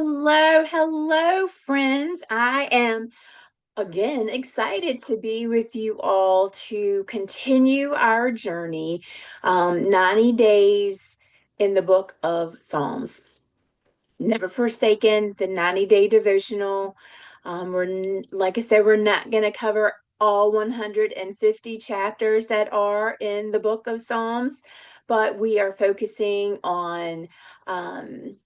Hello, hello, friends. I am again excited to be with you all to continue our journey, 90 days in the book of Psalms. Never Forsaken, the 90-day devotional. Like I said, we're not going to cover all 150 chapters that are in the book of Psalms, but we are focusing on um,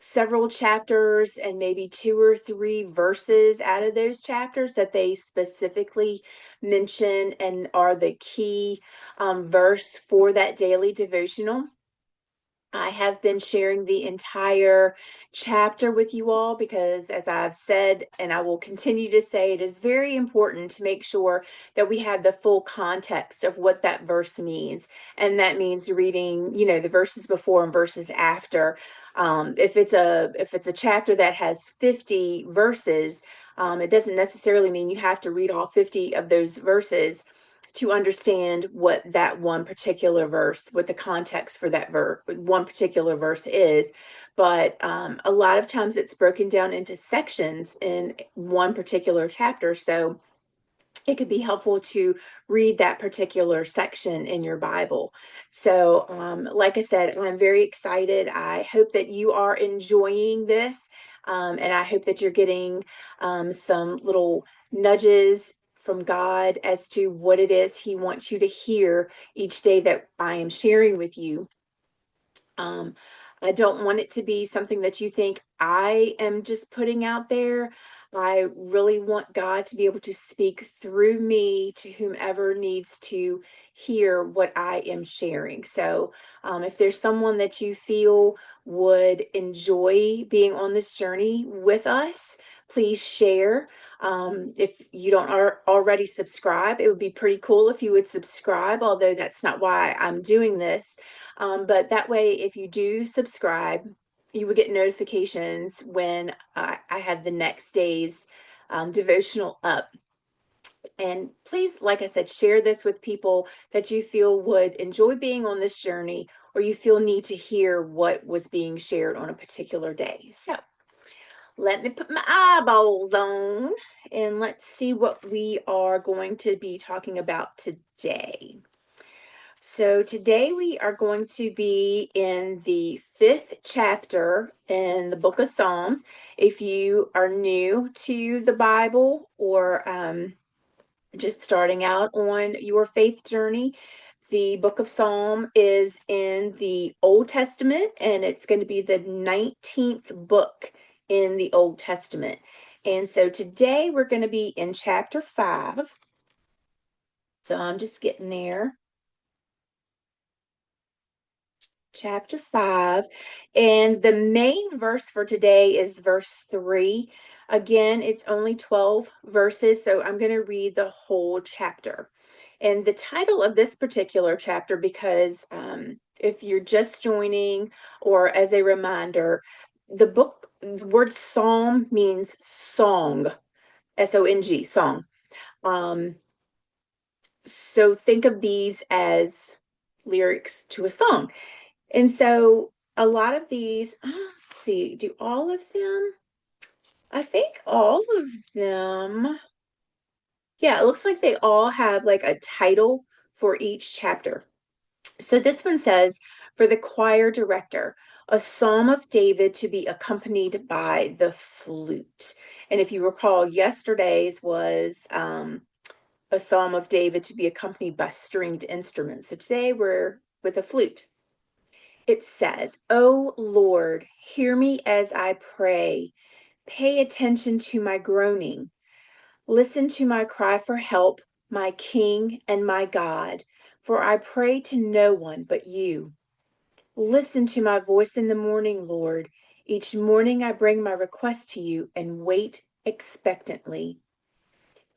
several chapters and maybe two or three verses out of those chapters that they specifically mention and are the key verse for that daily devotional. I have been sharing the entire chapter with you all because, as I've said, and I will continue to say, it is very important to make sure that we have the full context of what that verse means. And that means reading, the verses before and verses after. If it's a chapter that has 50 verses, it doesn't necessarily mean you have to read all 50 of those verses to understand what that one particular verse, what the context for that one particular verse is. But a lot of times it's broken down into sections in one particular chapter. So it could be helpful to read that particular section in your Bible. So, like I said, I'm very excited. I hope that you are enjoying this, and I hope that you're getting some little nudges from God as to what it is He wants you to hear each day that I am sharing with you. Um, I don't want it to be something that you think I am just putting out there. I really want God to be able to speak through me to whomever needs to hear what I am sharing. So, if there's someone that you feel would enjoy being on this journey with us, please share. If you don't already subscribe, it would be pretty cool if you would subscribe, although that's not why I'm doing this. But that way, if you do subscribe, you will get notifications when I have the next day's devotional up. And please, like I said, share this with people that you feel would enjoy being on this journey, or you feel need to hear what was being shared on a particular day. So let me put my eyeballs on and let's see what we are going to be talking about today. So today we are going to be in the 5th chapter in the book of Psalms. If you are new to the Bible or just starting out on your faith journey, the book of Psalm is in the Old Testament, and it's going to be the 19th book in the Old Testament. And so today we're going to be in chapter 5. So I'm just getting there. Chapter 5. And the main verse for today is verse 3. Again, it's only 12 verses, so I'm going to read the whole chapter. And the title of this particular chapter, because if you're just joining or as a reminder, the word psalm means song, S-O-N-G, song. Um, so think of these as lyrics to a song. And so a lot of these, let's see, do all of them? I think all of them. Yeah, it looks like they all have like a title for each chapter. So this one says, for the choir director, a psalm of David to be accompanied by the flute. And if you recall, yesterday's was a psalm of David to be accompanied by stringed instruments. So today we're with a flute. It says, O Lord, hear me as I pray. Pay attention to my groaning. Listen to my cry for help, my King and my God, for I pray to no one but you. Listen to my voice in the morning, Lord. Each morning I bring my request to you and wait expectantly.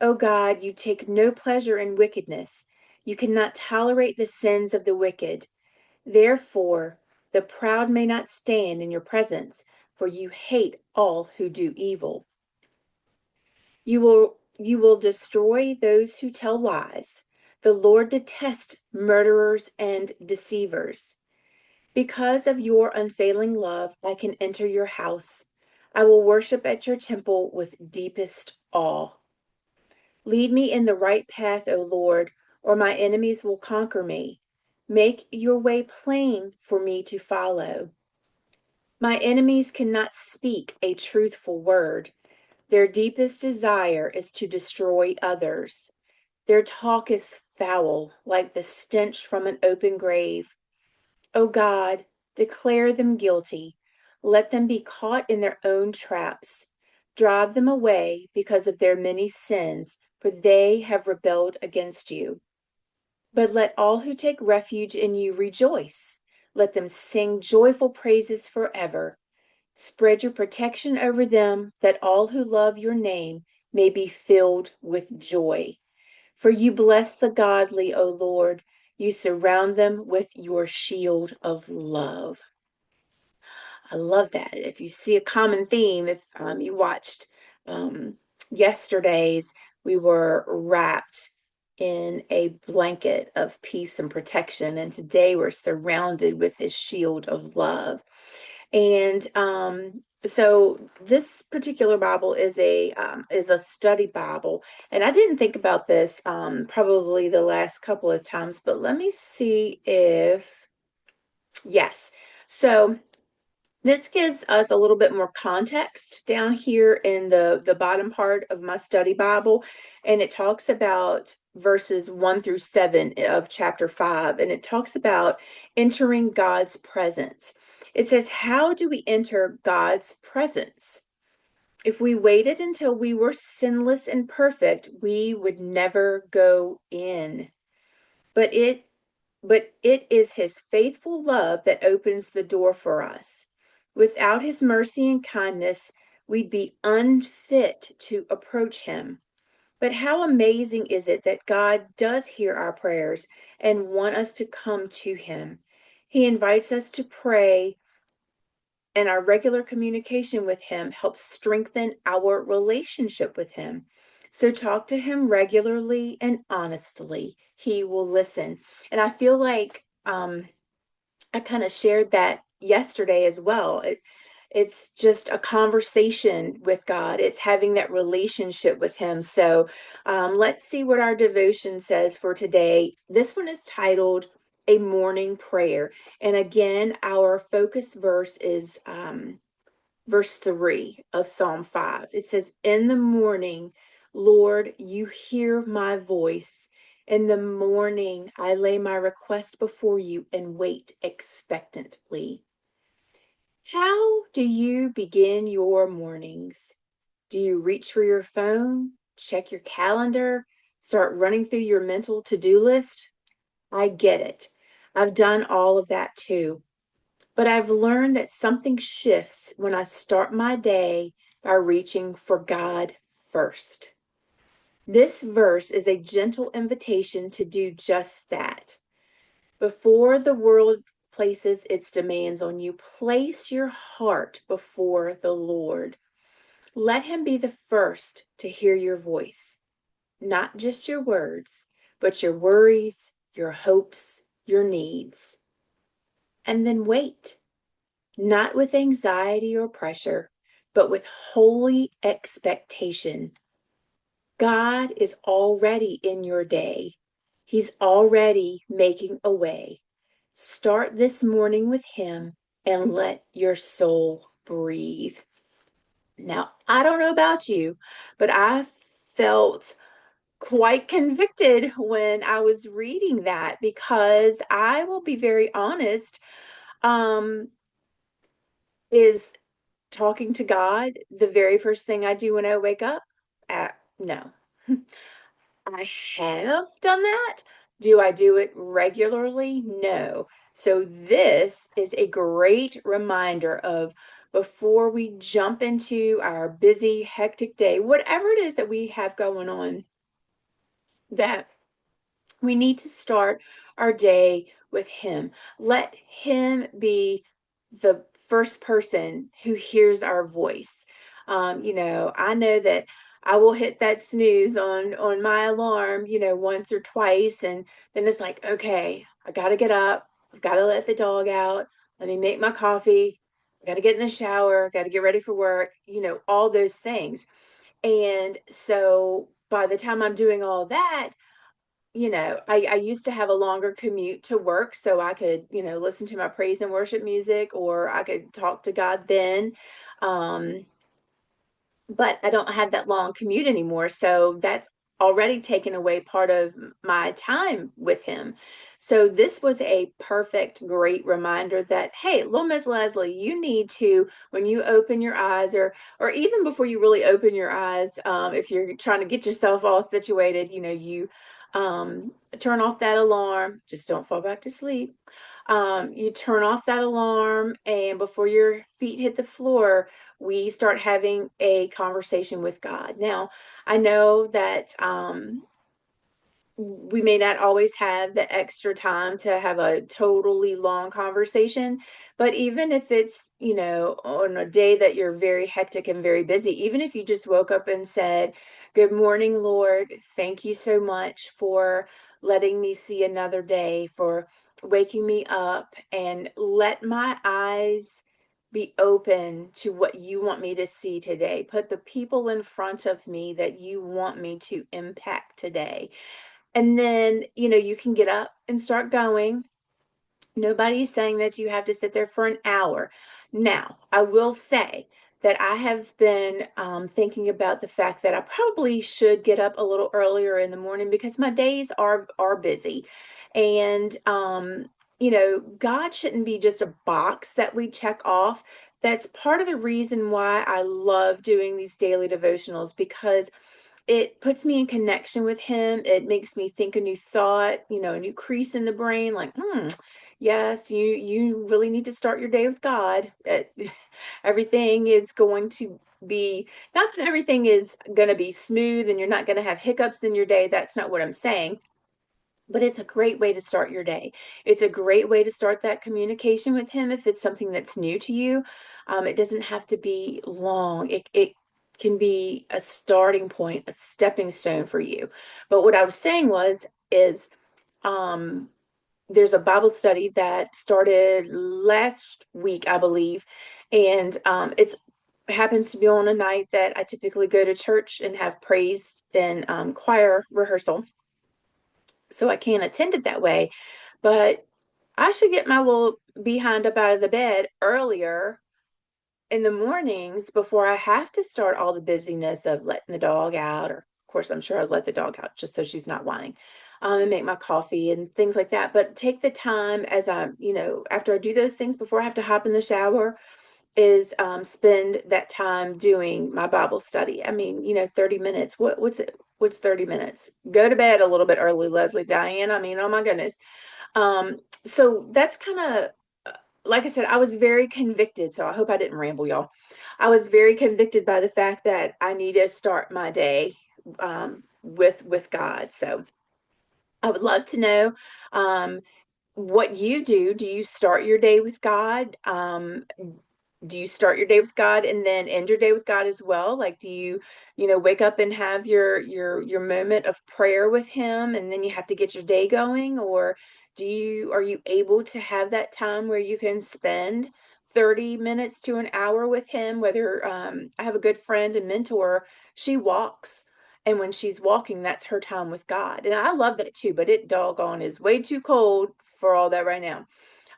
O God, you take no pleasure in wickedness. You cannot tolerate the sins of the wicked. Therefore, the proud may not stand in your presence, for you hate all who do evil. You will destroy those who tell lies. The Lord detests murderers and deceivers. Because of your unfailing love, I can enter your house. I will worship at your temple with deepest awe. Lead me in the right path, O Lord, or my enemies will conquer me. Make your way plain for me to follow. My enemies cannot speak a truthful word. Their deepest desire is to destroy others. Their talk is foul, like the stench from an open grave. O God, declare them guilty. Let them be caught in their own traps. Drive them away because of their many sins, for they have rebelled against you. But let all who take refuge in you rejoice. Let them sing joyful praises forever. Spread your protection over them, that all who love your name may be filled with joy. For you bless the godly, O Lord. You surround them with your shield of love. I love that. If you see a common theme, if you watched um, yesterday's, we were wrapped in a blanket of peace and protection, and today we're surrounded with his shield of love. And so this particular Bible is a study Bible, and I didn't think about this probably the last couple of times, but let me see if yes. So this gives us a little bit more context down here in the bottom part of my study Bible, and it talks about verses 1 through 7 of chapter 5, and it talks about entering God's presence. It says, how do we enter God's presence? If we waited until we were sinless and perfect, we would never go in. But it is his faithful love that opens the door for us. Without his mercy and kindness, we'd be unfit to approach him. But how amazing is it that God does hear our prayers and want us to come to him. He invites us to pray, and our regular communication with him helps strengthen our relationship with him. So talk to him regularly and honestly. He will listen. And I feel like I kind of shared that yesterday as well. It's just a conversation with God. It's having that relationship with him. So let's see what our devotion says for today. This one is titled A Morning Prayer. And again, our focus verse is verse 3 of Psalm 5. It says, in the morning, Lord, you hear my voice. In the morning, I lay my request before you and wait expectantly. How do you begin your mornings? Do you reach for your phone, check your calendar, start running through your mental to-do list? I get it. I've done all of that too. But I've learned that something shifts when I start my day by reaching for God first. This verse is a gentle invitation to do just that. Before the world places its demands on you, place your heart before the Lord. Let him be the first to hear your voice, not just your words, but your worries, your hopes, your needs. And then wait. Not with anxiety or pressure, but with holy expectation. God is already in your day. He's already making a way. Start this morning with him and let your soul breathe. Now, I don't know about you, but I felt quite convicted when I was reading that because I will be very honest, um, is talking to God the very first thing I do when I wake up? No. I have done that. Do I do it regularly? No. So this is a great reminder of before we jump into our busy, hectic day, whatever it is that we have going on, that we need to start our day with him. Let him be the first person who hears our voice. I know that I will hit that snooze on my alarm, once or twice, and then it's like, okay, I got to get up. I've got to let the dog out. Let me make my coffee. got to get in the shower, got to get ready for work, all those things. And so by the time I'm doing all that, I used to have a longer commute to work so I could, listen to my praise and worship music, or I could talk to God then. Um, but I don't have that long commute anymore. So that's already taken away part of my time with him. So this was a perfect, great reminder that, hey, little Miss Leslie, you need to, when you open your eyes, or even before you really open your eyes, if you're trying to get yourself all situated, you turn off that alarm. Just don't fall back to sleep. You turn off that alarm, and before your feet hit the floor, we start having a conversation with God. Now, I know that we may not always have the extra time to have a totally long conversation, but even if it's, on a day that you're very hectic and very busy, even if you just woke up and said, "Good morning, Lord. Thank you so much for letting me see another day, for waking me up, and let my eyes be open to what you want me to see today. Put the people in front of me that you want me to impact today." And then, you can get up and start going. Nobody's saying that you have to sit there for an hour. Now, I will say that I have been thinking about the fact that I probably should get up a little earlier in the morning because my days are busy. And God shouldn't be just a box that we check off. That's part of the reason why I love doing these daily devotionals, because it puts me in connection with him. It makes me think a new thought, a new crease in the brain, like, yes, you really need to start your day with God. Everything is going to be, not that everything is going to be smooth and you're not going to have hiccups in your day. That's not what I'm saying. But it's a great way to start your day. It's a great way to start that communication with him if it's something that's new to you. It doesn't have to be long. It can be a starting point, a stepping stone for you. But what I was saying is um, there's a Bible study that started last week, I believe, and it's happens to be on a night that I typically go to church and have praise and choir rehearsal, so I can't attend it that way. But I should get my little behind up out of the bed earlier in the mornings before I have to start all the busyness of letting the dog out. Or, of course, I'm sure I'd let the dog out just so she's not whining, and make my coffee and things like that. But take the time as I'm, after I do those things before I have to hop in the shower, is spend that time doing my Bible study. I mean, 30 minutes. What's it? What's 30 minutes? Go to bed a little bit early, Leslie Diane. I mean, oh my goodness. So that's kind of, like I said, I was very convicted. So I hope I didn't ramble, y'all. I was very convicted by the fact that I need to start my day with God. So I would love to know what you do. Do you start your day with God? Do you start your day with God and then end your day with God as well? Like, do you, wake up and have your moment of prayer with him and then you have to get your day going? Or are you able to have that time where you can spend 30 minutes to an hour with him? Whether I have a good friend and mentor, she walks. And when she's walking, that's her time with God. And I love that too, but it doggone is way too cold for all that right now.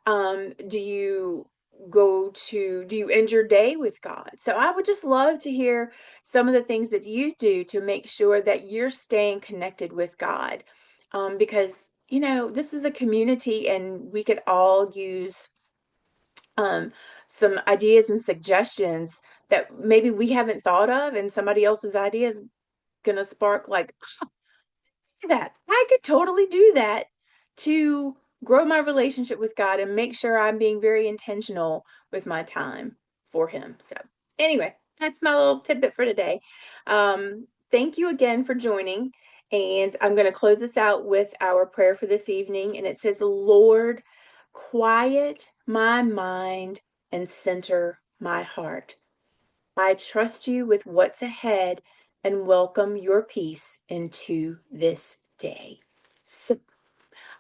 Do you end your day with God? So I would just love to hear some of the things that you do to make sure that you're staying connected with God. Because, this is a community and we could all use um, some ideas and suggestions that maybe we haven't thought of, and somebody else's idea is going to spark like, that. I could totally do that to grow my relationship with God and make sure I'm being very intentional with my time for Him. So, anyway, that's my little tidbit for today. Thank you again for joining. And I'm going to close this out with our prayer for this evening. And it says, "Lord, quiet my mind and center my heart. I trust you with what's ahead and welcome your peace into this day." So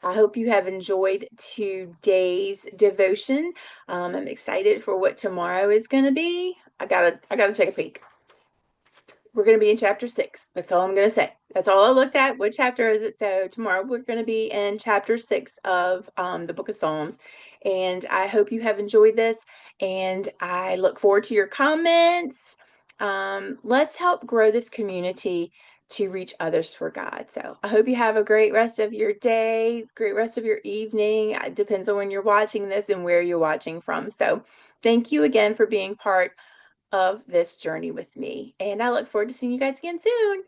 I hope you have enjoyed today's devotion. I'm excited for what tomorrow is going to be. I gotta take a peek. We're going to be in chapter 6. That's all I'm going to say. That's all I looked at. What chapter is it? So tomorrow we're going to be in chapter 6 of the book of Psalms. And I hope you have enjoyed this. And I look forward to your comments. Let's help grow this community to reach others for God. So I hope you have a great rest of your day, great rest of your evening. It depends on when you're watching this and where you're watching from. So thank you again for being part of this journey with me. And I look forward to seeing you guys again soon.